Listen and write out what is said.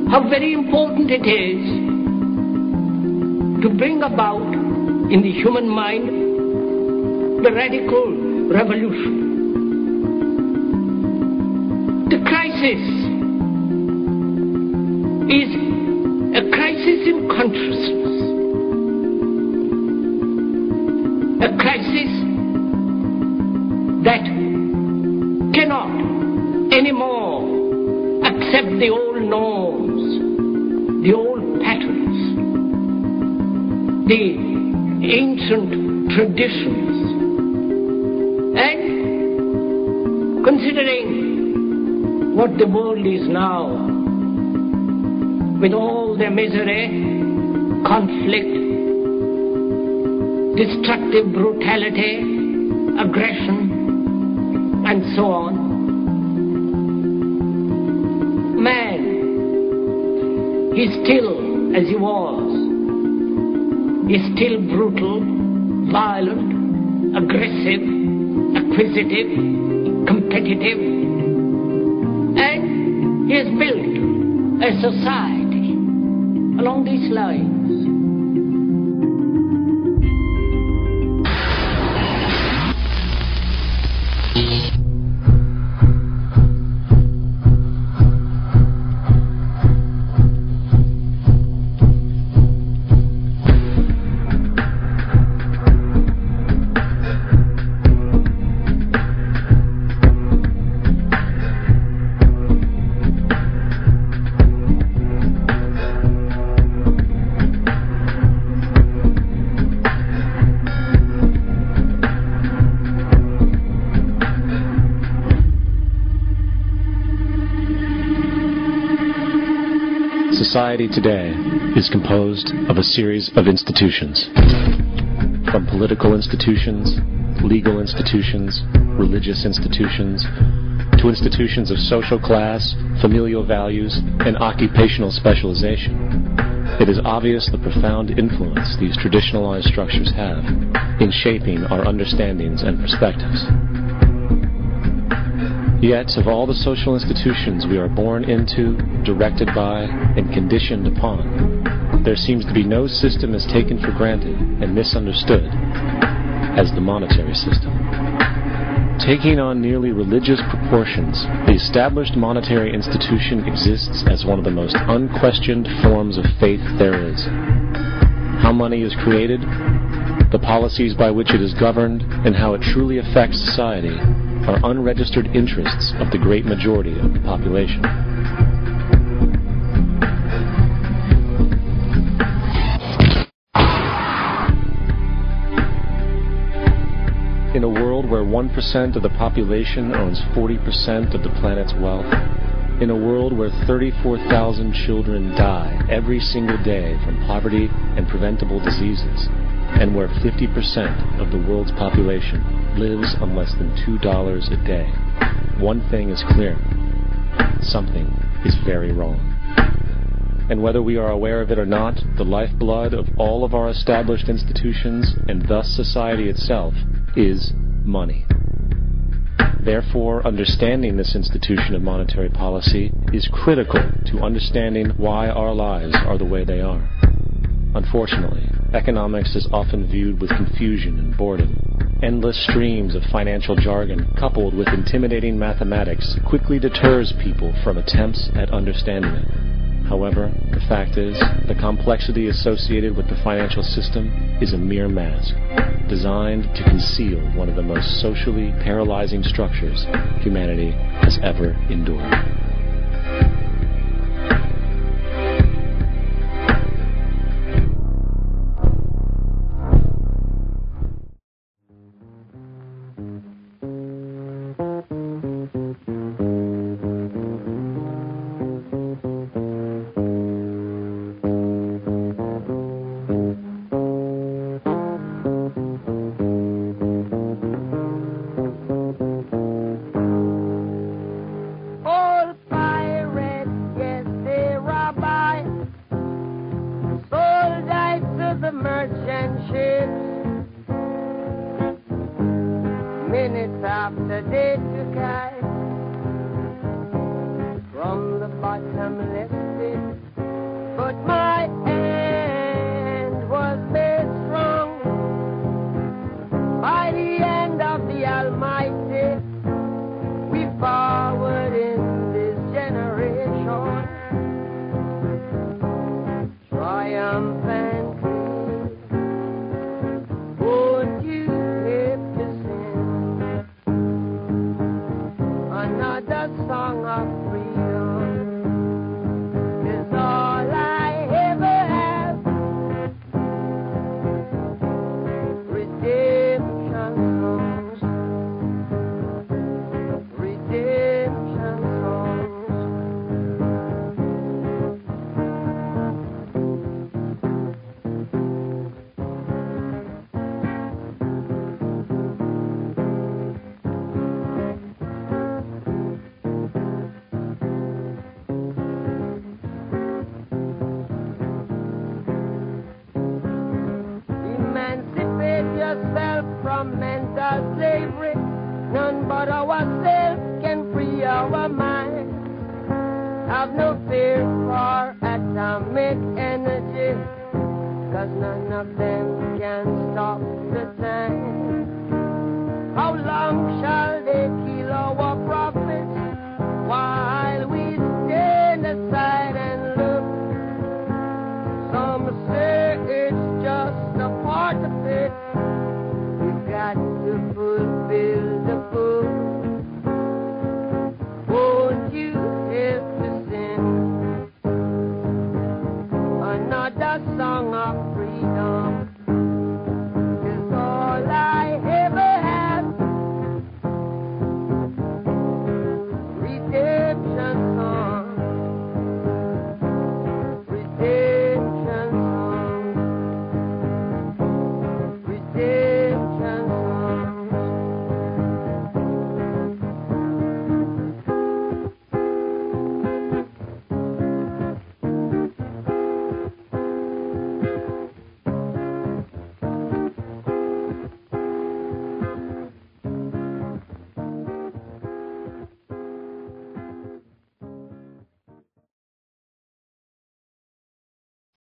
how very important it is to bring about in the human mind the radical revolution. The crisis is a crisis in consciousness, a crisis that cannot anymore accept the old norms, the old patterns, the ancient traditions. And considering what the world is now, with all their misery, conflict, destructive brutality, aggression, and so on, man is still as he was, is still brutal, violent, aggressive, acquisitive, competitive, and he has built a society along these lines. Society today is composed of a series of institutions. From political institutions, legal institutions, religious institutions, to institutions of social class, familial values, and occupational specialization. It is obvious the profound influence these traditionalized structures have in shaping our understandings and perspectives. Yet, of all the social institutions we are born into, directed by, and conditioned upon, there seems to be no system as taken for granted and misunderstood as the monetary system. Taking on nearly religious proportions, the established monetary institution exists as one of the most unquestioned forms of faith there is. How money is created, the policies by which it is governed, and how it truly affects society are unregistered interests of the great majority of the population. In a world where 1% of the population owns 40% of the planet's wealth, in a world where 34,000 children die every single day from poverty and preventable diseases, and where 50% of the world's population lives on less than $2 a day, one thing is clear: something is very wrong. And whether we are aware of it or not, the lifeblood of all of our established institutions, and thus society itself, is money. Therefore, understanding this institution of monetary policy is critical to understanding why our lives are the way they are. Unfortunately, economics is often viewed with confusion and boredom. Endless streams of financial jargon, coupled with intimidating mathematics, quickly deters people from attempts at understanding it. However, the fact is, the complexity associated with the financial system is a mere mask, designed to conceal one of the most socially paralyzing structures humanity has ever endured. yourself from mental slavery. None but ourselves can free our mind. Have no fear for atomic energy, 'cause none of them can stop the time. How long shall